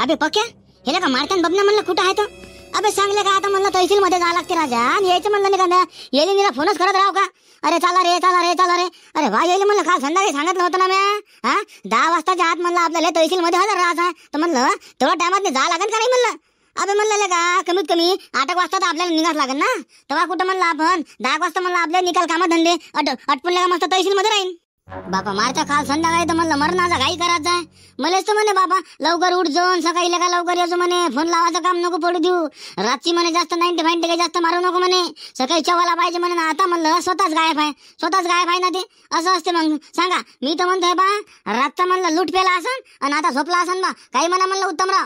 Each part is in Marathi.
अबे पक्या हे का मारत्यान बबना म्हणलं कुठं आहे तो? अबे सांगले का आता म्हणलं तहसील मध्ये जावं लागते राजा आणि यायचं म्हणलं नाही का येले निरा फोनच करत राव का? अरे चला रे चला रे चला रे. अरे वा येईल म्हणलं काल संध्याकाळी सांगितलं होतं ना म्या. 10 वाजताच्या आत म्हणलं आपल्याला तहसील मध्ये हजर राहायचं आहे. तर म्हणलं तेवढ्या टायमात जा लागेल का नाही म्हणलं. अबे म्हणलं का कमीत कमी 8 वाजता तर आपल्याला निघाच लागेल ना. तेव्हा कुठं म्हणलं आपण 10 वाजता म्हणलं आपले निकाल कामं धंदे अटपणले का मस्त तहसील मध्ये राहील. बापा मारता काल संध्याकाळी तर म्हणलं मरणाचा घाई करायचा आहे. मलाच तर म्हणे बाबा लवकर उठ जाऊन सकाळी का लवकर यायचं म्हणे. फोन लावायचं काम नको पडू देऊ. रातची म्हणे जास्त 90 काही जास्त मारू नको म्हणे. सकाळी चवाला पाहिजे म्हणे. आता म्हणलं स्वतःच गायब आहे ना ते. असं असते मग सांगा. मी तर म्हणतोय बा रातचा म्हणलं लूट पेला असन आणि आता झोपला असन बा. काही म्हणा म्हणलं उत्तमराव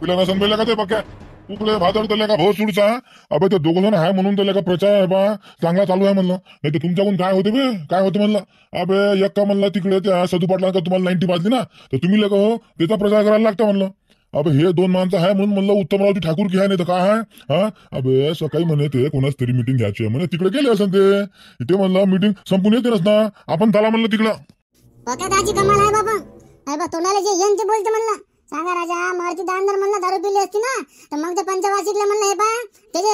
पिला समजलं का ते पक्या तुकडे भादर त्याला का भाऊ सुडचा. अबे ते दोघ जण आहे म्हणून त्याला का प्रचार आहे बा चांगला चालू आहे म्हणलं. नाही तर तुमच्याकडून काय होते बे काय होतं म्हणलं. अबे एक का म्हणलं तिकडे त्या सदू पाटला का तुम्हाला 90 पाजली ना तर तुम्ही लोक त्याचा प्रचार करायला लागता म्हणलं. अबे हे 2 माणसं आहे म्हणून म्हणलं उत्तमरावची ठाकूर की आहे नाही तर काय आहे. अबे सकाळी म्हणे ते कोणाच तरी मिटिंग घ्यायची म्हणे तिकडे गेले असं ते म्हणलं मिटिंग संपून येते ना आपण चला म्हणलं तिकडं. दाजी कमाल आहे बाबा. अरे बा तोंडाला जे येन ते बोलते म्हणलं. सांगा राजा मारुती दानदार म्हणलं दारू पिली असती ना तर मग ते पंचवार्षिकला म्हणलं हे पा त्याचे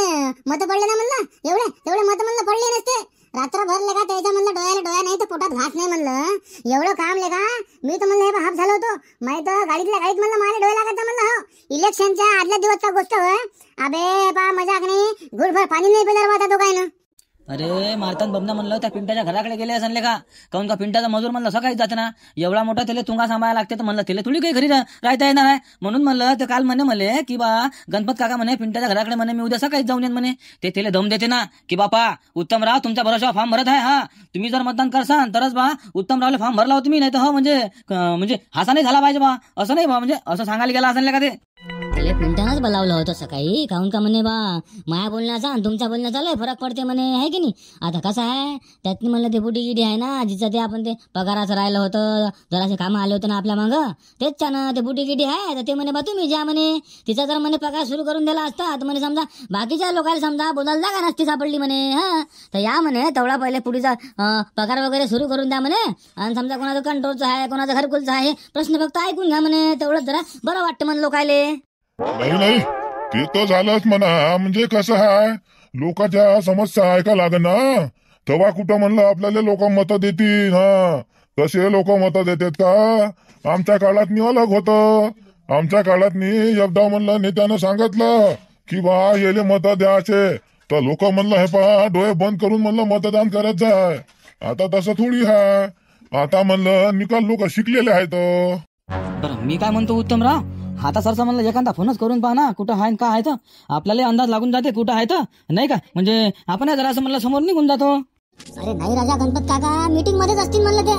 मत पडले ना म्हणलं एवढे मत म्हणलं पडले नसते. रात्र भरले का त्याच्या म्हणलं डोळ्या नाही तर पोटात घास नाही म्हणलं. एवढं काम ले का मी तर म्हणलं हे हाफ झालो होतो माहित गाडीतल्या गाडीत म्हणलं मला डोळे लागायचं म्हणलं. हो इलेक्शनच्या आदल्या दिवसचा गोष्ट होय. अबे पा मजाक नाही गुडभर पाणी नाही पिणार बा तो काय ना. अरे मारतान बबना म्हणलं त्या पिंटाच्या घराकडे गेले असले का काऊन का पिंटाचा मजूर म्हणलं सकाळीच जाते ना. एवढा मोठा त्याला तुंगा सांभाळायला लागते तर म्हणलं त्याला थोडी काही घरी राहता येणार आहे. म्हणून म्हणलं ते काल म्हणे की बा गणपत काका म्हणे पिंटाच्या घराकडे म्हणे मी उद्या सकाळीच जाऊन येईन म्हणे. ते त्याला दम देते ना की बापा उत्तमराव तुमच्या भरोशावर फॉर्म भरत आहे. हा तुम्ही जर मतदान करसान तरच बा उत्तमरावला फॉर्म भरला हो तुम्ही. नाही तर हो म्हणजे हासा नाही झाला पाहिजे बा असं नाही बा म्हणजे असं सांगायला गेला असले का ते. त्याला पिंटानंच बोलावलं होतं सकाळी काहून का म्हणे बा माया बोलण्याचा आणि तुमच्या बोलण्याचा लय फरक पडते म्हणे आहे की नाही. आता कसं आहे त्यातनी म्हणलं ते बुटी गिडी आहे ना जिचं ते आपण ते पगाराचं राहिलं होतं जरासे कामं आले होते ना आपल्या मागं तेच ना ते बुटी गिडी आहे. तर ते म्हणे बा तुम्ही ज्या म्हणे तिचा जर म्हणे पगार सुरू करून दिला असता तर म्हणे समजा बाकीच्या लोकांना समजा बोलायला जागा नसती सापडली म्हणे. तर या म्हणे तेवढा पहिले पुढीचा पगार वगैरे सुरू करून द्या म्हणे. आणि समजा कोणाचं कंट्रोलचं आहे कोणाचं घरकुलचं आहे प्रश्न फक्त ऐकून घ्या म्हणे. तेवढंच जरा बरं वाटतं म्हणे लोकायले. नाही ते तर झालंच म्हणा. म्हणजे कसं आहे लोकांच्या समस्या ऐका लागेल ना तेव्हा कुठं म्हणलं आपल्याला लोक मतं देतील. तसे लोक मतं देतात का. आमच्या काळात अलग होतं. आमच्या काळात एकदा म्हणलं नेत्यानं सांगितलं की बा येले मतं द्यायचे तर लोक म्हणलं हे पहा डोळे बंद करून म्हणलं मतदान करत जाय. आता तसं थोडी आहे. आता म्हणलं निकाल लोक शिकलेले आहेत. बरं मी काय म्हणतो उत्तमराव आता सरसा म्हणलं एखादा फोनच करून पहा ना कुठं आहे का आहे तर आपल्याला अंदाज लागून जाते कुठं आहे तर नाही का. म्हणजे आपण जरा असं म्हणलं समोर निघून जातो. अरे नाही राजा गणपत काका मीटिंग मध्येच असतील म्हणलं ते.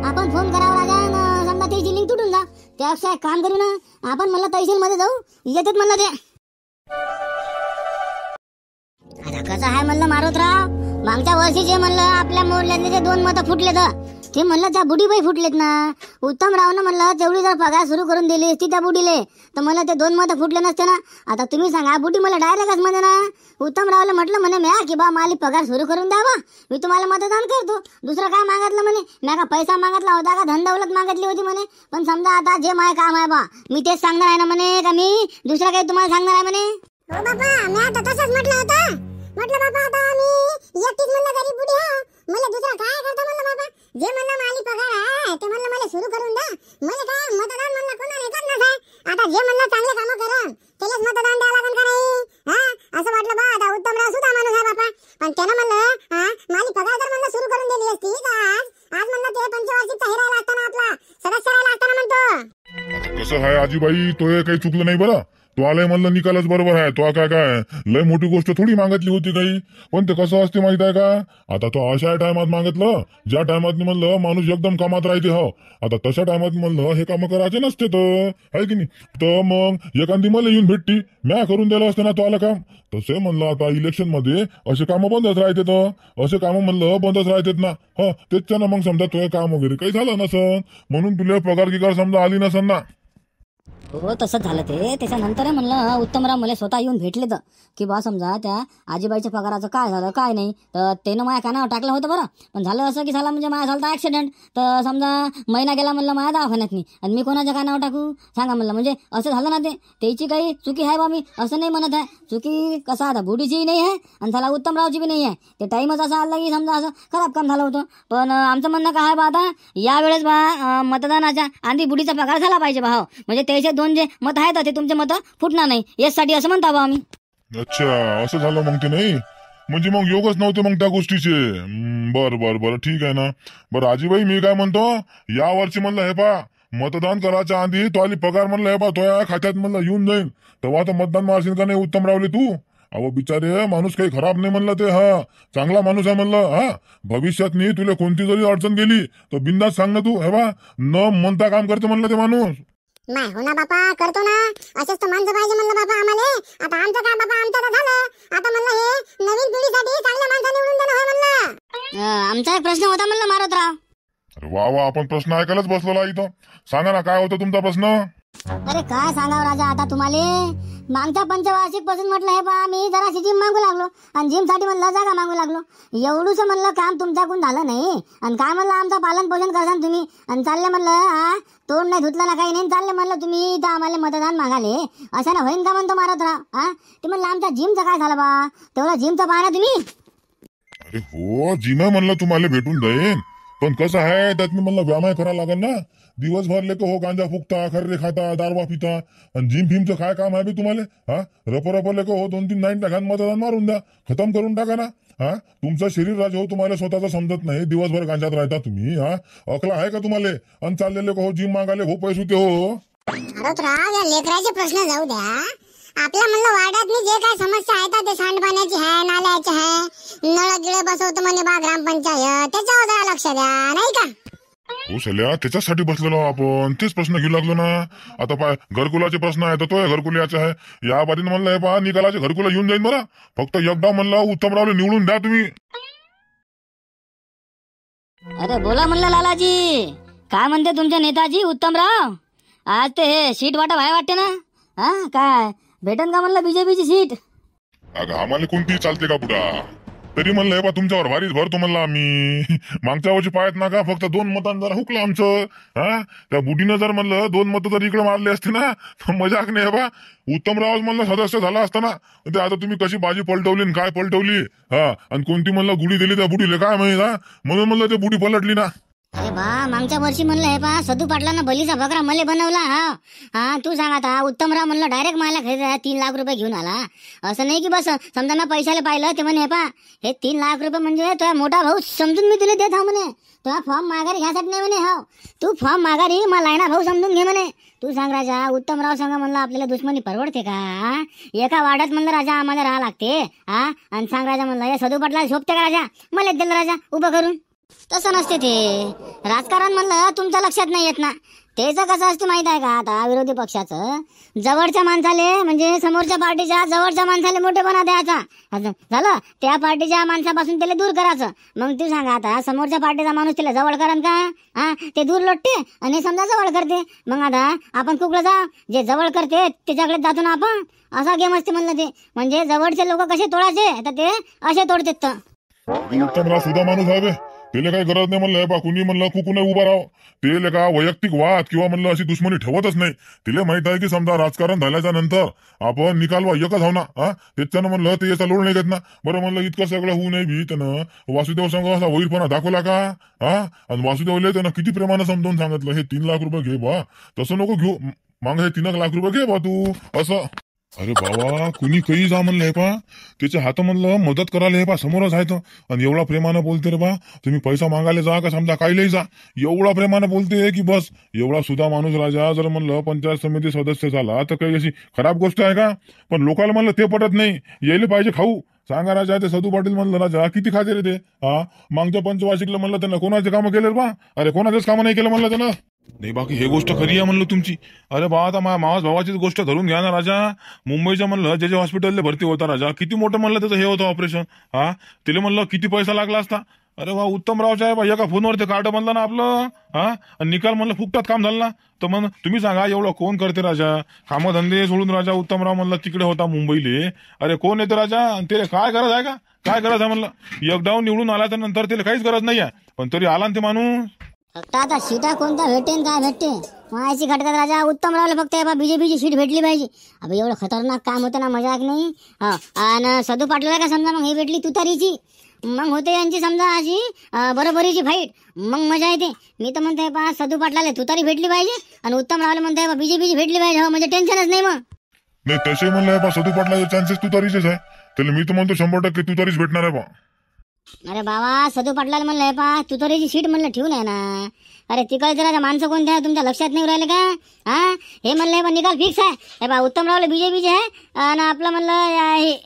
आपण फोन करावा राजा समजा त्याची लिंक तुटून जा त्यापेक्षा एक काम करू ना आपण म्हणलं तहसील मध्ये जाऊ येतात म्हणलं ते. आता कसं आहे म्हणलं मारुतराव मागच्या वर्षी जे म्हणलं आपल्या मोडल्यातले जे 2 मतं फुटले तर ते म्हणलं त्या बुडीबाई फुटलेत ना. उत्तमरावनं म्हणलं तेवढी जर पगार सुरू करून दिली असती त्या बुडीले तर मला ते 2 मतं फुटले नसते ना. आता तुम्ही सांगा बुडी मला डायरेक्टच म्हणे ना उत्तमरावला म्हटलं म्हणे म्या की बा माली पगार सुरू करून द्यावा मी तुम्हाला मतदान करतो. दुसरं काय मागितलं म्हणे म्या का पैसा मागितला होता का धन दौलत मागितली होती म्हणे. पण समजा आता जे माय काम आहे बा मी तेच सांगणार आहे ना म्हणे का मी दुसरं काही तुम्हाला सांगणार आहे म्हणे. हो बाबा मी आता तसंच म्हटलं होतं. म्हटलं बाबा आता मी एकटीच म्हणलं गरीब बुडी हा मला दुसरा काय करता म्हणलं बाबा जे म्हणलं माली पगार आहे ते म्हणलं मला सुरू करून द्या. मला काय मतदान म्हणलं कोणाला करणार आहे. आता जे म्हणलं चांगले कामं करण त्यालाच मतदान द्यावं लागेल का नाही. असं वाटलं बा आता उत्तमराव सुद्धा माणूस आहे बापा. पण त्यानं म्हणलं माली पगार जर म्हणलं सुरू करून दिली असती तर आज म्हणलं ते पंचवार्षिकचा हिरायला असताना आपला सदस्य राहिला असताना म्हणतो. कसं आहे आजीबाई तो काही चुकलं नाही बरं. तो आलाय म्हणलं निकालच बरोबर आहे. तो काय लय मोठी गोष्ट थोडी मागितली होती काही. पण ते कसं असते माहित आहे का आता तो अशा टायमात मागितलं ज्या टायमात म्हणलं माणूस एकदम कामात राहते. हो आता तशा टायमात म्हणलं हे काम करायचे नसते तर आहे की नाही. तर मग एखादी मला येऊन भेटती म्या करून द्यायला असते ना तो आला काम. तसे म्हणलं आता इलेक्शन मध्ये असे कामं बंदच राहते तर असे कामं म्हणलं बंदच राहतात ना. त्याच्या ना मग समजा तो काम वगैरे काही झालं नसन म्हणून तुला पगार गिगार समजा आली नसन ना. हो तसंच झालं ते. त्याच्यानंतर म्हणलं उत्तमराव मला स्वतः येऊन भेटले तर की बा समजा त्या आजीबाईच्या पगाराचं काय झालं काय नाही, तर त्यानं माझ्या कानावर टाकलं होतं बरं. पण झालं असं की झाला म्हणजे माझ्या झाला तर ॲक्सिडेंट, तर समजा महिना गेला म्हणलं माझ्या दवाखान्यात नाही, आणि मी कोणाच्या कानावर टाकू सांगा म्हणलं. म्हणजे असं झालं ना ते, त्याची काही चुकी आहे बा, मी असं नाही म्हणत आहे. चुकी कसा आता बुडीची नाही आहे आणि झाला उत्तमरावची बी नाही आहे. ते टाईमच असा आला की समजा असं खराब काम झालं होतं. पण आमचं म्हणणं काय आहे बा आता यावेळेस बा मतदानाच्या आधी बुडीचा पगार झाला पाहिजे बा. हो म्हणजे त्याचे 2 जे मत आहेत ते तुमचे मत फुटणार नाही यासाठी असं म्हणता बा आम्ही. अच्छा असं झालं मग ते. नाही म्हणजे मग योगच नव्हते मग त्या गोष्टीचे. बर ठीक आहे ना. बरं आजीबाई मी काय म्हणतो, या वर्षी म्हणलं हे पा मतदान करायच्या आधी तो आली पगार म्हणलं हे पा तो या खात्यात म्हणलं येऊन जाईल, तेव्हा तर मतदान मारशील का नाही उत्तमरावले तू. अहो बिचारे माणूस काही खराब नाही म्हणलं ते, हा चांगला माणूस आहे म्हणलं. हा भविष्यात नाही तुला कोणती जरी अडचण गेली तर बिंदास सांग ना तू, हे बा न म्हणता काम करते म्हणलं ते माणूस. माय हो ना बापा, करतो ना. असेच तर माणसं पाहिजे म्हणलं बापा आम्हाला. आता आमचं काय बापा, आमचं तर झालं. आता म्हणलं हे नवीन पिढीसाठी चांगल्या माणसं निवडून देणं होय म्हणलं. आमचा एक प्रश्न होता म्हणलं मारुतराव. अरे वा आपण प्रश्न ऐकायलाच बसलो इथं. सांगा ना काय होता तुमचा प्रश्न. अरे काय सांगावं राजा आता तुम्हाला. मागच्या पंचवार्षिक पासून म्हटलं हे पहा मी जराशी जिम मागू लागलो, आणि जिम साठी म्हणलं जागा मागू लागलो. एवढूच म्हणलं काम तुमच्याकडून झालं नाही, आणि काय म्हणलं आमचं पालन पोषण करसान तुम्ही, आणि चालले म्हणलं तोंड नाही धुतलं ना काही नाही, चालले म्हणलं तुम्ही इथं आम्हाला मतदान मागाले. असं ना होईन का म्हणतो मारुतराव. ते म्हणलं आमच्या जिमचं काय झालं बा, तेवढं जिमचं पाहा ना तुम्ही. अरे हो जिम म्हणलं तुम्हाला भेटून जाईन, पण कसं आहे त्यात मी म्हणलं व्यायाम करायला लागेल ना. दिवसभर लेको हो गांजा फुकता, खर्रे खाता, दारवा पिता, आणि जिम फिमचं काय काम आहे बे तुम्हाला. रप लेको हो 2-3 नाईट घाण मतदान मारून द्या, खतम करून टाका ना. तुमचं शरीर राजा हो तुम्हाला स्वतःचं समजत नाही, दिवसभर गांजात राहता तुम्ही. अकला आहे का तुम्हाला. आणि चाललेले हो जिम मागाले हो पैसे होते हो. मारुतराव या लेकराचे प्रश्न जाऊ द्या. आपल्या म्हणलं वाड्यात जे काय समस्या आहेत ते सांडपाण्याची आहे, नाल्याची आहे, नळ गिळे बसवतो म्हणे बा ग्रामपंचायत, त्याच्यावर जरा लक्ष द्या नाही का. हो सल्या त्याच्यासाठी बसलेलो आपण, तेच प्रश्न घेऊ लागलो ना. आता पाय घरकुलाचे प्रश्न आहे तर तो घरकुलाचा आहे. या बाजूने म्हणलं हे पहा निकालाचे घरकुला येऊन जाईल बरं. फक्त एकदा म्हणलं उत्तमरावला निवडून द्या तुम्ही. अरे बोला म्हणलं लालाजी, काय म्हणते तुमचे नेताजी उत्तमराव. आज ते हे सीट वाटा व्हाय वाटते ना. काय भेटन का म्हणलं बीजेपीची सीट. अगं आम्हाला कोणती चालते का पुढा. तरी म्हणलं हे पा तुमच्यावर भारीच भरतो म्हणलं आम्ही. मागच्या वर्षी पाहत ना का फक्त 2 मतांनी जरा हुकलं आमचं. त्या बुडीनं जर म्हणलं 2 मतं जर इकडे मारले असते ना तर मजाक नाही. हे बा उत्तमराव म्हणलं सदस्य झाला असताना ते आता तुम्ही कशी बाजी पलटवली आणि काय पलटवली. आणि कोणती म्हणलं गुढी दिली त्या बुडीला काय माहिती. म्हणून म्हणलं ते बुडी पलटली ना. अरे बा मागच्या वर्षी म्हणलं हे पहा सदू पाटलानं बलीचा बकरा मले बनवला. तू सांग आता उत्तमराव म्हणलं डायरेक्ट मला खरेदी 3 लाख रुपये घेऊन आला. असं नाही की बस समजा ना पैशाला पाहिलं ते म्हणे हे पहा हे 3 लाख रुपये म्हणजे तुझा मोठा भाऊ समजून मी तुला देत हा म्हणे. तुझा फॉर्म माघारी घ्यासाठी नाही म्हणे. तू फॉर्म माघारी मला लायना भाऊ समजून घे म्हणे. तू सांग राजा उत्तमराव सांगा म्हणलं आपल्याला दुश्मनी परवडते का. एका वाड्यात म्हणलं राजा आम्हाला राहा लागते. आणि सांग राजा म्हणलं हे सदू पाटला शोभते का राजा, मला दिलं राजा उभं करून. तसं नसते ते राजकारण म्हणलं तुमच्या लक्षात नाही येत ना. त्याचं कसं असते माहित आहे का. आता विरोधी पक्षाचं जवळच्या माणसाले म्हणजे समोरच्या पार्टीच्या जवळच्या माणसाले मोठेपणा द्यायचा. झालं त्या पार्टीच्या माणसापासून त्याला दूर करायचं. मग तू सांगा आता समोरच्या पार्टीचा माणूस त्याला जवळ करण का. ते दूर लोटते आणि समजा जवळ करते. मग आता आपण कुठलं जा जे जवळ करते त्याच्याकडे जातो ना आपण. असा गेम असते म्हणलं ते. म्हणजे जवळचे लोक कसे तोडायचे तर ते असे तोडतात. उत्तमराव सुद्धा माणूस आहे. त्याला काही गरज नाही म्हणलं बा कुणी म्हणलं कुकून उभा राव. ते का वैयक्तिक वाद किंवा म्हणलं अशी दुश्मनी ठेवतच नाही. तिला माहित आहे की समजा राजकारण झाल्याच्या नंतर आपण निकाल एकच हो ना. त्याच्यानं म्हणलं ते याचा लोड नाही घेत ना. बरं म्हणलं इतकं सगळं होऊ नये बी त्यानं वासुदेव संघ असा वैरपणा दाखवला का. आणि वासुदेवले त्यानं किती प्रेमानं समजावून सांगितलं हे 3 लाख रुपये घे बा, तसं नको घेऊ, मग हे 3 लाख रुपये घे बा तू असं. अरे बाबा कुणी काही जा म्हणलं हे पा त्याच्या हात म्हणलं मदत करायला हे पा समोरच आहे. आणि एवढा प्रेमानं बोलते रे बा. तुम्ही पैसा मागायला जा का समजा काहीलाही जा, एवढा प्रेमानं बोलते की बस. एवढा सुद्धा माणूस राजा जर म्हणलं पंचायत समिती सदस्य झाला तर काही अशी खराब गोष्ट आहे का. पण लोकांना म्हणलं ते पटत नाही. यायला पाहिजे खाऊ. सांगा राजा ते सदू पाटील म्हणलं राजा किती खाते रे ते. मागच्या पंचवार्षिकला म्हणलं त्यांना कोणाचे कामं केले रे बा. अरे कोणाचेच कामं नाही केलं म्हणलं त्यानं. नाही बाकी हे गोष्ट खरी आहे म्हणलं तुमची. अरे बा आता मावास भावाचीच गोष्ट धरून घ्या ना राजा. मुंबईच्या म्हणलं जे हॉस्पिटलला भरती होता राजा किती मोठं म्हणलं त्याचं हे होतं ऑपरेशन. तिला म्हणलं किती पैसा लागला असता. अरे वा उत्तमराव साहेब एका फोनवर ते कार्ड म्हणलं ना आपलं हा आणि निकाल म्हणलं फुकटात काम झालं ना. तर मग तुम्ही सांगा एवढं कोण करते राजा. कामधंदे सोडून राजा उत्तमराव म्हणलं तिकडे होता मुंबईले. अरे कोण येते राजा ते काय गरज आहे का काय गरज आहे म्हणलं. एकदा निवडून आला तर नंतर त्याला काहीच गरज नाही आहे पण तरी आला ना ते माणूस. फक्त आता सीटा कोणत्या भेटेन काय भेटते मायाची खटकात राजा उत्तमरावला फक्त बीजेपीची सीट भेटली पाहिजे. अबे एवढं खतरनाक काम होतं ना मजाक नाही. हा आणि सदू पाटलाला का समजा मग हे भेटली तुतारीची मग होते यांची समजा अशी बरोबरीची फाईट मग मजा येते. मी तर म्हणते पा सदू पाटलाला तुतारी भेटली पाहिजे आणि उत्तमरावला म्हणते बीजेपीची भेटली पाहिजे. हो म्हणजे टेन्शनच नाही मग. नाही तसे म्हणलं बा सदू पाटलाचे चान्सेस तुतारीचेच आहे. त्याला मी तर म्हणतो 100% तुतारीच भेटणार आहे बा. अरे बाबा सदू पाटलाला म्हणलंय पा तुतारीची सीट म्हणलं ठेवून आहे ना. अरे तिकडे राजा माणसं कोणते आहे तुमच्या लक्षात नाही राहिले का. हा हे म्हणलंय पण निकाल फिक्स आहे. हे बा उत्तमरावला बीजेपीचे आहे आणि आपलं म्हणलं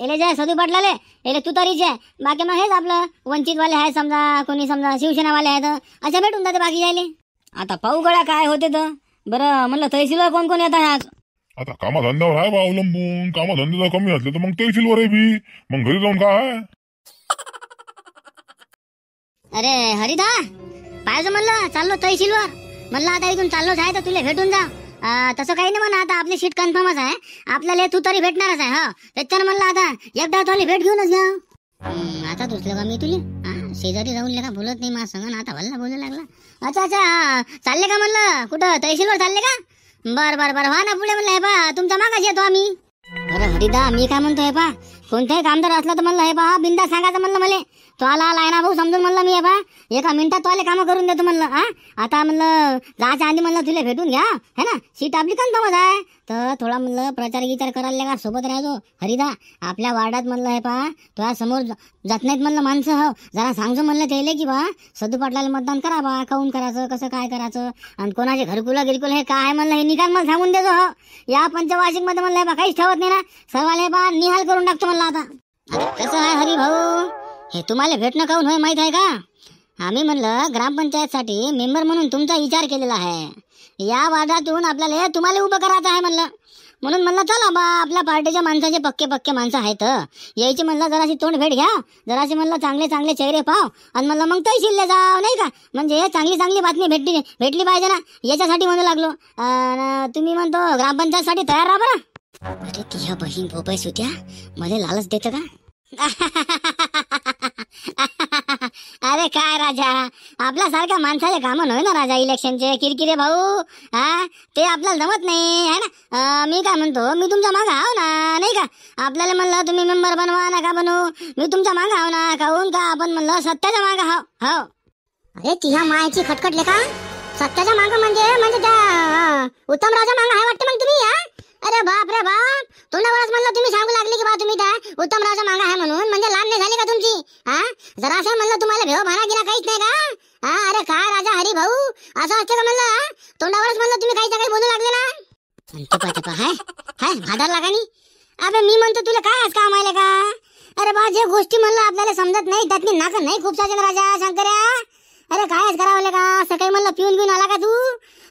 हे जे आहे सदू पाटलाले हे तुतारीचे आहे. बाकी मग हेच आपलं वंचितवाले आहे समजा कोणी समजा शिवसेनावाले आहेत अशा भेटून जाते बाकी जायले. आता पाहू गड्या काय होते तर. बरं म्हणलं तहसीलवर कोण कोण येत आहे आज. आता कामाधंद्यावर आहे बा अवलंबून. कामाधंदे जर कमी असले तर मग तहसीलवर आहे बी. मग घरी जाऊन काय. अरे हरिदा पाहिजे म्हणलं चाललो तहसीलवर. म्हणलं आता इथून चाललोच आहे तर तुला भेटून जा. तसं काही नाही म्हणा आता आपली सीट कन्फर्मच आहे. आपल्याला तू तरी भेटणारच आहे. हा त्याच्यानं म्हणलं आता एकदा तुला भेट घेऊनच घ्या. आता दुसरं का मी तुले शेजारी जाऊन का बोलत नाही माझ्या संग आता भल्ला बोलू लागला. अच्छा अच्छा चालले का म्हणलं कुठं तहसीलवर चालले का. बर बर बर व्हा ना पुढे म्हणलं हे पा तुमच्या मागाच येतो आम्ही. अरे हरिदा मी काय म्हणतो हे पा कोणताही कामदार असला तर म्हणलं हे पा बिंदा सांगायचं म्हणलं मला तो आला ना भाऊ समजून म्हणलं मी हे पा एका मिनिटात तो आले कामं करून देतो म्हणलं. हा आता म्हणलं जायच्या आधी म्हणलं तुला भेटून घ्या है ना. सीट आपली कन्फर्मच आहे तर थोडा म्हणलं प्रचार गिचार करायला का सोबत राहायचो. हरिदा आपल्या वार्डात म्हणलं हे पा तुझ्या समोर जात नाहीत म्हणलं माणसं. हो जरा सांगतो म्हणलं त्याला की बा सदू पाटलाला मतदान करा बा काऊन करायचं कसं काय करायचं आणि कोणाचे घरकुला गिरकुल हे काय म्हणलं हे निकाल मला सांगून देतो. हो या पंचवार्षिक मध्ये म्हणलं बा काहीच ठेवत नाही ना सर्वाले बा निहाल करून टाकतो म्हणलं. आता कसं आहे हरी भाऊ हे तुम्हाला भेटणं काऊन होय माहित आहे का. आम्ही म्हणलं ग्रामपंचायतसाठी मेंबर म्हणून तुमचा विचार केलेला आहे. या वार्डातून आपल्याला तुम्हाला उभं करायचं आहे म्हणलं. म्हणून म्हणलं चला बा आपल्या पार्टीच्या माणसाचे पक्के पक्के माणसं आहेत यायची म्हणलं जराशी तोंड भेट घ्या जराशी म्हणलं चांगले चांगले चेहरे पाव आणि म्हणलं मग तहसीलला जाव नाही का. म्हणजे चांगली चांगली बातमी भेटली पाहिजे ना याच्यासाठी म्हणू लागलो. तुम्ही म्हणतो ग्रामपंचायतसाठी तयार राहा बरं. अरे तुझ्या बहीण भोपाई सुद्या मला लालच देतं का. अरे काय राजा आपल्यासारख्या माणसाचे कामं नव्हे ना राजा इलेक्शनचे किरकिरे भाऊ. हा ते आपल्याला जमत नाही है ना. मी काय म्हणतो मी तुमच्या मागं आहो ना नाही का. आपल्याला म्हणलं तुम्ही मेंबर बनवा ना का बनवू मी तुमच्या मागं आहो ना काहून का आपण म्हणलं सत्याच्या मागं हाव. हो अरे तिच्या मायाची खटखटले का सत्याच्या मागं म्हणजे त्या उत्तमरावच्या मागं आहे वाटतं मग तुम्ही. हा अरे बाप रे बाप तोंडावरच म्हणलं तुम्ही सांगू लागले की बा तुम्ही त्या उत्तमरावच्या मागं आहे म्हणून म्हणजे लहान नाही झाली का तुमची. हा जरा असं म्हणलं तुम्हाला भेव भाना गिरा काहीच नाही का. हा अरे काय राजा हरी भाऊ असं असतं का म्हणलं. तोंडावरच म्हणलं तुम्ही काही काही बोलू लागले ना. हाय भादार लागा नी. अबे मी म्हणतो तुला काय आज काम आले का. अरे बा जे गोष्टी म्हणलं आपल्याला समजत नाही त्यातनी नाक नाही खूप साजे राजा शंकर्या. अरे काय करावं का सकाळी म्हणलं पिऊन आला का तू.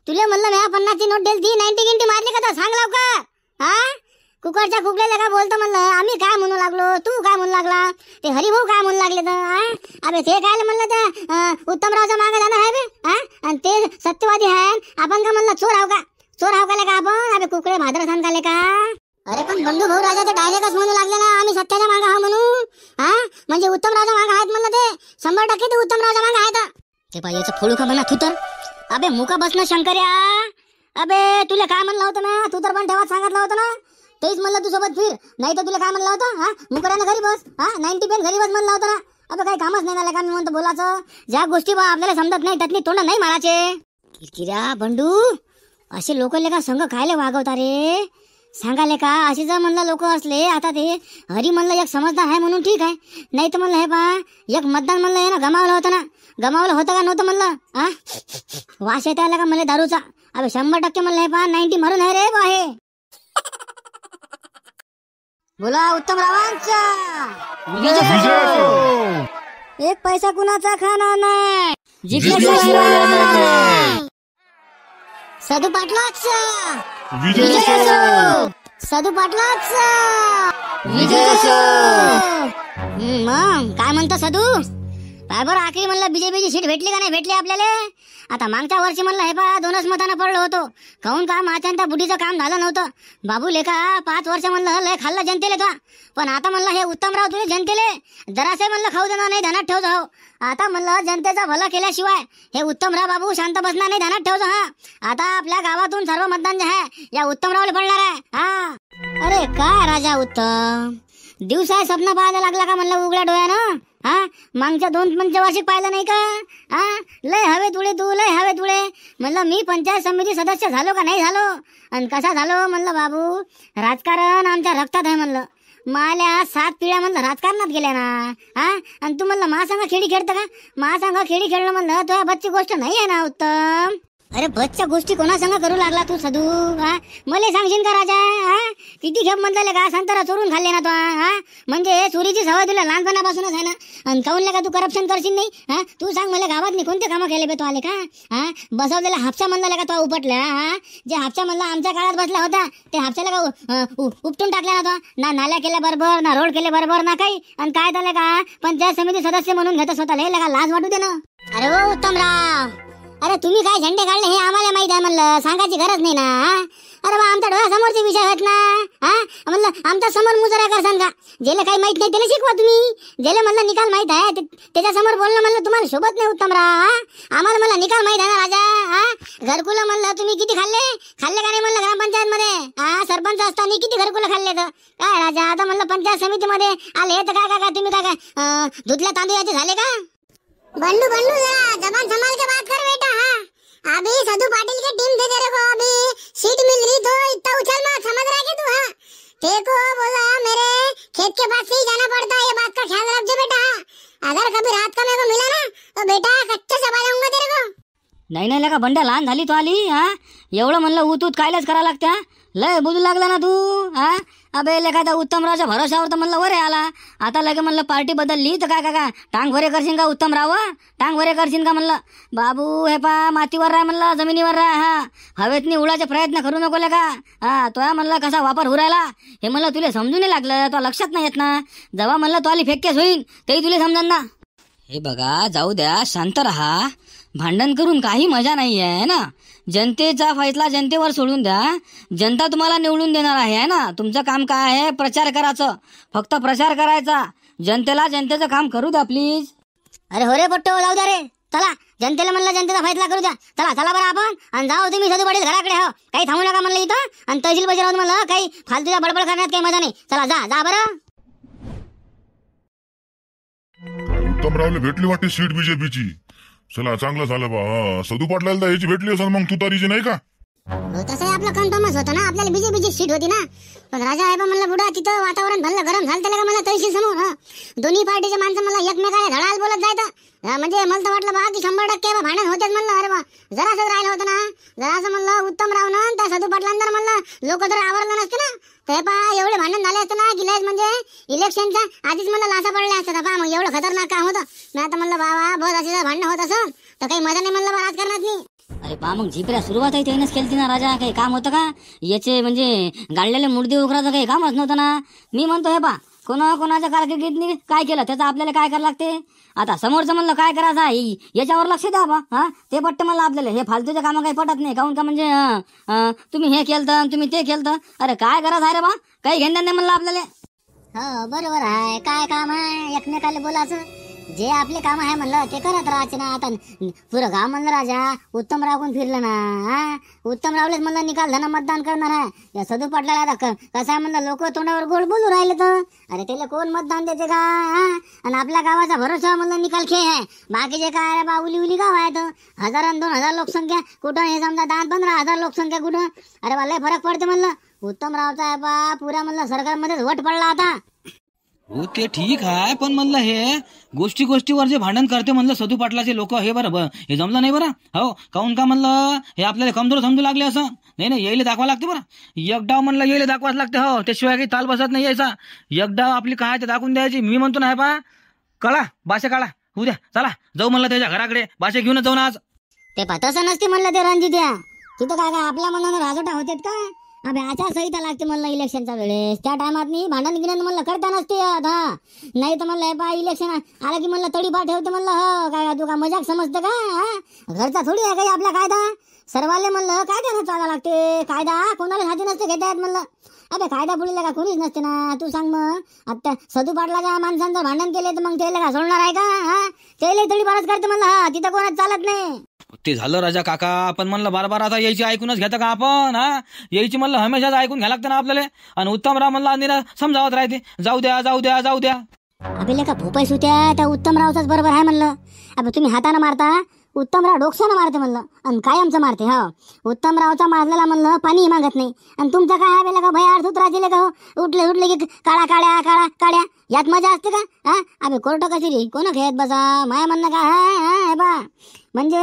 तुला म्हणलं मी 50ची नोट दिली 90 गिंटी मारली का तर सांग लवकर. हा कुकरच्या कुकलेला का बोलतो म्हणलं आम्ही काय म्हणू लागलो तू काय म्हणू लागला ते हरिभाऊ काय म्हणू लागले तर. अबे ते काय म्हणलं त्या उत्तमरावच्या मागे जाणार आहे बे. हा आणि ते सत्यवादी आहे आपण का म्हणलं चोर हाव का आपण. अबे कुकडे भाद्र सांगाले का. अरे पण बंधू भाऊ राजा ते डायरेक्टच म्हणू लागले ना आम्ही सत्याच्या मागे आहो म्हणून. हा म्हणजे उत्तमरावच्या मागे आहेत म्हणलं ते 100% ते उत्तमरावच्या मागे आहेत. ते पाहिजे फोडू का म्हणा तू तर. अबे मुका बसणं शंकर्या. अबे तुला काय म्हणलं होतं ना तू तर पण ठेवाच सांगितलं होतं ना तेच म्हणलं तू सोबत फिर नाही तर तुला काय म्हणलं होतं. हा मुकड्यानं घरी बस. हा 90 पेन घरी बस म्हणलं होतं ना. अबे काही कामच नाही झालं का मी म्हणतो बोलायचं. ज्या गोष्टी बा आपल्याला समजत नाही त्यातनी तोंड नाही मारायचे. किरकिऱ्या बंडू असे लोक का संघ खायला वागवता रे सांगाले का. असे जर म्हणलं लोक असले आता ते हरी म्हणलं एक समजदार आहे म्हणून ठीक आहे नाही तर म्हणलं हे पा एक मतदान म्हणलं हे ना गमावलं होतं का नव्हतं म्हणलं. हा वास येता आला का मला दारूचा. अबे 100% म्हणलं हे पा 90 मरून आहे रे बा हे. बोला उत्तमरावांचा एक पैसा कुणाचा खाणार नाही. सदू पाटलाचा सदू पाटलाचा मग काय म्हणतो सदू काय बरं आखरी म्हणलं बीजेपीची सीट भेटली का नाही भेटली आपल्याला. आता मागच्या वर्षी म्हणलं हे पा 2च मतानं पडलो होतो. काहून का माझ्या त्या बुढीचं काम झालं नव्हतं. बाबू लेका 5 वर्ष म्हणलं लय खाल्लं जनतेले तो. पण आता म्हणलं हे उत्तमराव तुझे जनतेले जरासे म्हणलं खाऊ देणार नाही, ध्यानात ठेवतो. हो आता म्हणलं जनतेचा भला केल्याशिवाय हे उत्तमराव बाबू शांत बसणार नाही, ध्यानात ठेवतो. हा आता आपल्या गावातून सर्व मतदान जे आहे या उत्तमरावला पडणार आहे. हा अरे काय राजा उत्तम दिवसा स्वप्न पाहायला लागला का म्हणलं उघड्या डोळ्यानं. हा मागच्या 2 पंचवार्षिक पाहिलं नाही का. हा लय हवे तुळे तू लय हवे तुळे. म्हणलं मी पंचायत समिती सदस्य झालो का नाही झालो आणि कसा झालो म्हणलं बाबू राजकारण आमच्या रक्तात आहे म्हणलं. माल्या 7 पिढ्या म्हणलं राजकारणात गेल्या ना. हा आणि तू म्हणलं महासंघ खेळी खेळतं का. महासंघ खेळी खेळणं म्हणलं तुझ्या बच्ची गोष्ट नाही आहे ना उत्तम. अरे बच्च्या गोष्टी कोणासंग करू लागला तू सदू. हा मला सांगशील का राजा. हा किती खेप म्हणले का संतारा चोरून खाल्ले ना तो. हा म्हणजे चोरीची सवय तुला लहानपणापासूनच आहे ना. आणि काऊन का तू करप्शन करशील नाही. हा तू सांग मला गावात कोणते कामं केले बे तो आले का. हा बसवलेला हापसा म्हणला का तो उपटला. हा जे हापसा म्हणला आमच्या काळात बसला होता ते हापशाला का उपटून टाकला ना तो. ना नाल्या केल्या बरोबर ना रोड केले बरोबर ना काही. आणि काय झालं का पंचायत समिती सदस्य म्हणून घेत स्वतःला हे लगा लाज वाटू दे ना. अरे हो उत्तमराव अरे तुम्ही काय झंडे काढले हे आम्हाला माहित आहे म्हणलं, सांगायची गरज नाही ना. अरे बा आमच्या डोळ्यासमोरचे विषय आहेत ना. हा म्हणलं आमच्या समोर मुजरा करसान का. ज्याला काही माहित नाही त्याला शिकवा तुम्ही. ज्याला म्हणलं निकाल माहित आहे त्याच्या समोर बोलणं म्हणलं तुम्हाला शोभत नाही उत्तमराव. आम्हाला म्हणलं निकाल माहित आहे ना राजा. हा घरकुलं म्हणलं तुम्ही किती खाल्ले का नाही म्हणलं ग्रामपंचायत मध्ये. हा सरपंच असताना किती घरकुलं खाल्ले तर काय राजा. आता म्हणलं पंचायत समितीमध्ये आले तर काय काय तुम्ही काय धुतल्या तांदूळाचे झाले का. बंडू जरा जबान संभाल के बात कर बेटा. हाँ अभी सदू पाटिल की टीम थे तेरे को, अभी सीट मिल रही तो इतना उछल मत, समझ रहा है कि तू. हाँ तेरे को बोला मेरे खेत के पास से ही जाना पड़ता है, ये बात का ख्याल रखजो बेटा. अगर कभी रात का मेरे को मिला ना तो बेटा कच्चे सभा जाऊंगा तेरे को. नाही नाही लका बंड्या लहान झाली तू आली. हा एवढं म्हणलं उत कायलाच करा लागत्या. लय बोलू लागला ना तू. हा अबे लेखा त्या उत्तमरावच्या भरोशावर तर म्हणलं वरे आला. आता लगे म्हणलं पार्टी बदलली तर काय काय टांग भरे करशील का उत्तमराव. टांग भरे करशील का म्हणलं. बाबू हे पा मातीवर राह म्हणलं जमिनीवर राह. हा हवेतनी उडायचे प्रयत्न करू नको लेका. हा तो म्हणलं कसा वापर होऊ राहिला हे म्हणलं तुला समजून नाही लागलं. तो लक्षात नाही येत ना. जेव्हा म्हणलं तो आली फेक्केस होईल तेही तुला समजन ना. हे बघा जाऊ द्या शांत राहा. भांडण करून काही मजा नाही आहे ना. जनतेचा फैसला जनतेवर सोडून द्या. जनता तुम्हाला निवडून देणार आहे ना. तुमचं काम काय आहे प्रचार करायचं. फक्त प्रचार करायचा. जनतेला जनतेचं काम करू द्या प्लीज. अरे हो रे पट्टो जाऊ द्या रे. चला जनतेला म्हणलं जनतेचा फैसला करू द्या. चला बरं आपण आणि जाऊ तुम्ही सदू पाटील घराकडे. हो काही थांबू नका म्हणलं इथं. आणि तहसील बजावर राहून म्हणलं काही फालतूच्या बडबड करण्यात काही मजा नाही. चला जा बरं. उत्तमरावला भेटली वाटते सीट बीजेपीची. चला चांगलं झालं बा. सदू पाटलाला याची भेटली असेल मग तुतारीची नाही का. तसं आपलं कन्फर्मच होतं ना. आपल्याला बीजेपीची सीट होती ना. पण राजा आहे म्हणलं बुडा तिथं वातावरण भरलं गरम झालं त्याला का मला तहसील समोर. दोन्ही पार्टीचे माणसं मला एकमेकाला धडाल बोलत जायचं. म्हणजे मला तर वाटलं बा की 100% भांडण होतेच म्हणलं. अरे बा जरासं राहिलं होतं ना. जरासं म्हणलं उत्तमरावनं त्या सदू पाटलांना म्हणलं लोक जर आवरलं नसतं ना ते पा एवढे भांडण झाले असतं ना की लयच म्हणजे इलेक्शनच्या आधीच मला लासा पडले असतं पा. मग एवढं खतरनाक काम होतं. मी आता म्हणलं बाबा बस असे जर भांडण होत असं तर काही मजा नाही म्हणलं बा राजकारणात नाही. अरे पा मग झिपऱ्या सुरुवात आहे त्यानेच केली ना राजा. काही काम होतं का याचे म्हणजे गाडलेले मुर्दे उकराचं काही कामच नव्हतं ना. मी म्हणतो हे पा कोणाच्या कारकिर्दीत काय केलं त्याचं आपल्याला काय करावं लागते. आता समोरचं म्हणलं काय करायचं याच्यावर लक्ष द्या बा. हा ते पट्ट म्हणलं आपल्याला हे फालतूचे कामं काही पटत नाही. काहून का म्हणजे तुम्ही हे केलं तुम्ही ते केलं. अरे काय करायचं आहे रे बा. काही घेणं नाही म्हणलं आपल्याला. हो बरोबर आहे. काय काम आहे एकमेकाला बोलायचं. जे आपले काम आहे म्हणलं ते करत राहायचे ना. आता पुरं गाव म्हणलं राजा उत्तमराव कोण फिरलं ना. हा उत्तमरावलेच म्हणलं निकाल धना मतदान करणार आहे. या सदू पाटलाला आता कसं आहे म्हणलं लोक तोंडावर गोड बोलू राहिले तर. अरे त्याला कोण मतदान देते का. आणि आपल्या गावाचा भरोसा म्हणलं निकाल खेळ आहे. बाकीचे काय बा उली गाव आहेत. 1000-2000 लोकसंख्या कुठं हे समजा 10-15 लोकसंख्या कुठं. अरे बा लय फरक पडते म्हणलं. उत्तमरावचा आहे बा पुऱ्या म्हणलं सरकारमध्येच वट पडला आता. हो ते ठीक आहे पण म्हणलं हे गोष्टीवर जे भांडण करते म्हणलं सदू पाटलाचे लोक हे बरं हे जमलं नाही बरं. हो काहून का म्हणलं हे आपल्याला कमजोर समजू लागले असं. नाही यायला दाखवा लागते बरं. एक डाव म्हणलं यायला दाखवाच लागते. हो त्याशिवाय काही ताल बसत नाही यायचा. एक डाव आपली काय ते दाखवून द्यायची. मी म्हणतो ना पा कळा भाषा काढा उद्या चला जाऊ म्हणलं त्याच्या घराकडे भाषा घेऊन जाऊ ना आज. ते तसं नसते म्हणलं ते रणजित्या. तिथं काय आपल्या मनानं राजोटा होतेत का. अबे आचारसंहिता लागते म्हणलं इलेक्शनच्या वेळेस. त्या टायमात मी भांडण गिणन म्हणलं करता नसते यात, हा. नाही तर म्हणलं बा इलेक्शन आला की म्हणलं तडीपार ठेवते म्हणलं. हो काय तू का मजाक समजतं का, हा? घरचा थोडी आहे काही आपला कायदा. सर्वाले म्हणलं कायद्यानं चाला लागते. कायदा कोणाला हाती नसते घेता येत म्हणलं. अबे कायदा पुढील का कोणीच नसते ना. तू सांग मग, आता सदू पाटलाच्या माणसांचं भांडण केले तर मग त्याला का सोडणार आहे का, हा? त्याला तडीपारच करते म्हणलं. हा तिथं कोणाच चालत नाही. ते झालं राजा काका, आपण म्हणलं बार आता यायची ऐकूनच घेता का आपण, हा? यायची म्हणलं हमेशाच ऐकून घ्या लागतं ना आपल्याला. आणि उत्तमराव म्हणलं समजावत राहते, जाऊ द्या जाऊ द्या जाऊ द्या. अबे का भोपाईस होत्या त्या उत्तमरावचाच बरोबर आहे म्हणलं. अबे तुम्ही हाताने मारता, उत्तमराव डोक्यानं मारते म्हणलं. आणि कायमचं मारते. हो उत्तमरावचा मारलेला म्हणलं पाणी मागत नाही. आणि तुमचा काय आहे बेला का भया अडथूत राहते का. हो उठले की काळा काळ्या यात मजा असते का, हा? अबे कोर्ट कचेरी कोण खेळत बसा. माया म्हणणं काय आहे बा, म्हणजे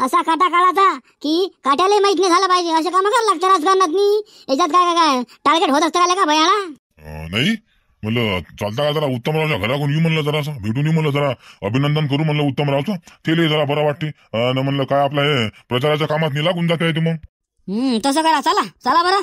असा काटा काढायचा की काट्यालाही माहित नाही झालं पाहिजे. असे कामं करायला लागतं राजकारणात. याच्यात काय काय टार्गेट होत असतं का भयाला. नाही म्हणलं चालता का जरा उत्तमरावच्या घराकडून येऊ म्हणलं, जरा भेटून येऊ म्हणलं, जरा अभिनंदन करू म्हणलं उत्तमरावचं. ते जरा बरं वाटते. म्हणलं काय आपलं हे प्रचाराच्या कामात नाही लागून जाते ते मग. तसं करा, चला बरं.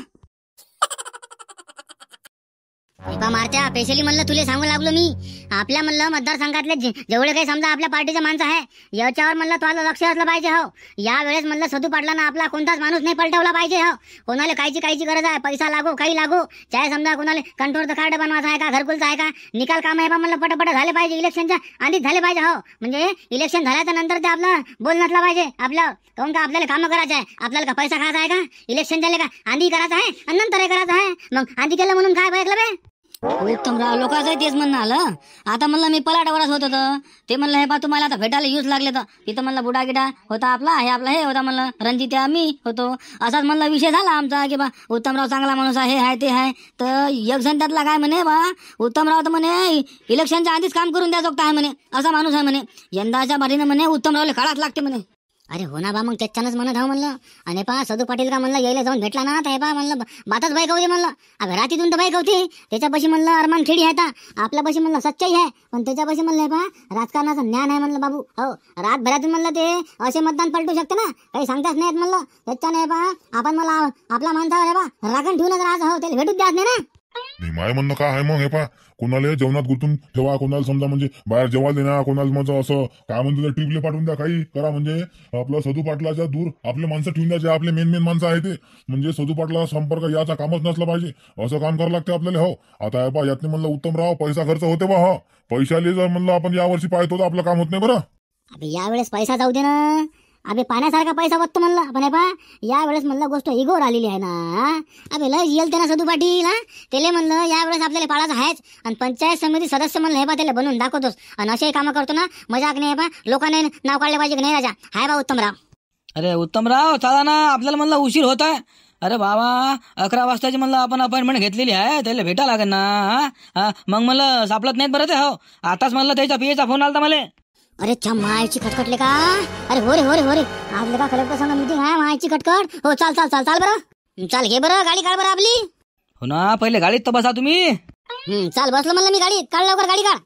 मारत्या स्पेशली म्हणलं तुला सांगू लागलो मी. आपल्या म्हणलं मतदारसंघातले जेवढे काही समजा आपल्या पार्टीचे माणसं आहे याच्यावर म्हणलं तुला लक्ष असलं पाहिजे. हो या वेळेस म्हणलं सदू पाटलांना आपला कोणताच माणूस नाही पलटवला पाहिजे. हो कोणाला कायची गरज आहे, पैसा लागो काही लागो, चाहे समजा कोणाला कंट्रोलचं कार्ड बनवायचं आहे का, घरकुलचं आहे का, निकाल काम आहे बा म्हणलं पटपट झाले पाहिजे. इलेक्शनच्या आधीच झाले पाहिजे. हो म्हणजे इलेक्शन झाल्याच्या नंतर ते आपलं बोल नसलं पाहिजे आपलं. काऊन का आपल्याला कामं करायचं आहे, आपल्याला का पैसा खायचा आहे का. इलेक्शन झाले का आधी करायचं आहे आणि नंतर करायचं आहे. मग आधी केलं म्हणून काय बघितलं बे. उत्तमराव लोकांचं तेच म्हणणं आलं. आता म्हणलं मी पलाटावरच होत होतं. ते म्हणलं हे बा तुम्हाला आता भेटायला यूज लागले तर तिथं म्हणलं बुडा गिडा होता आपला, हे आपला हे होता म्हणलं रणजित्या मी होतो. असाच म्हणलं विषय झाला आमचा की बा उत्तमराव चांगला माणूस आहे, हाय ते आहे. तर एक जण त्यातला काय म्हणे बा उत्तमराव तर म्हणे इलेक्शनच्या आधीच काम करून द्यायचं आहे म्हणे, असा माणूस आहे म्हणे. यंदाच्या बारीनं म्हणे उत्तमरावला काळात लागते म्हणे. अरे हो ना बा, मग त्याच्यानंच म्हणत हा म्हणलं. आणि पा सदू पाटील का म्हणलं यायला जाऊन भेटला ना तर पा म्हणलं बातच बाईक होती म्हणलं. अबे रातीतून तर बाईक होती. त्याच्यापाशी म्हणलं अरमान खेडी आहे, आपल्यापाशी म्हणलं सच्चाई आहे. पण त्याच्यापाशी म्हणलं पा राजकारणाचं ज्ञान आहे म्हणलं बाबू. हो रातभरातून म्हणलं ते असे मतदान पलटू शकते ना, काही सांगताच नाहीत म्हणलं. त्याच्याने पा आपण मला आपला माणसावर आहे बा राखण ठेवूनच राहायचं. हो त्याला भेटूच द्याच नाही ना. नाही माय म्हणणं काय आहे मग, हे पा कोणाला जेवणात गुंतून ठेवा, कोणाला समजा म्हणजे बाहेर जेवायला देणार, कोणाला म्हणजे असं काय म्हणतो ट्रिपले पाठवून द्या, काही करा. म्हणजे आपलं सदू पाटलाच्या दूर आपले माणसं ठेवून द्या, जे आपले मेन माणसं आहे ते. म्हणजे सदू पाटला संपर्क याचा कामच नसला पाहिजे, असं काम करावं लागते आपल्याला. हो आता पा यातने म्हणलं उत्तमराव पैसा खर्च होते बा. हो पैशाले जर म्हणलं आपण यावर्षी पाहतो तर आपलं काम होत नाही बरं. अबे यावेळेस पैसा जाऊ दे ना. अबे पाण्यासारखा पैसा बघतो म्हणलं. पण पा यावेळेस म्हणलं गोष्ट इगोर आलेली आहे ना. अबे लय येल त्याला सदू पाटील, हा त्याला म्हणलं यावेळेस आपल्याला पाळायचं आहेच. आणि पंचायत समिती सदस्य म्हणलं हे बा त्याला बनवून दाखवतोस. आणि असे कामं करतो ना, मजाक नाही बा. लोकांना नाव काढले पाहिजे की नाही राजा, हाय बा उत्तमराव. अरे उत्तमराव चला ना, आपल्याला म्हणलं उशीर होत आहे. अरे बाबा 11 वाजताची म्हणलं आपण अपॉइंटमेंट घेतलेली आहे, त्याला भेटा लागेल ना. हा मग म्हणलं सापडत नाहीत बरं ते. हो आताच म्हणलं त्याच्या पियेचा फोन आलता मला. अरे च्या मायची खटखटले का. अरे हो रे आज का कलेक्टर संघ मीटिंग आहे, मायची खटखट. हो चाल बरं, चाल घे बरं गाडी काढ बरं आपली. हो ना, पहिले गाडीत तर बसा तुम्ही. चाल बसलो म्हणलं मी गाडीत. काढ लवकर गाडी काढ.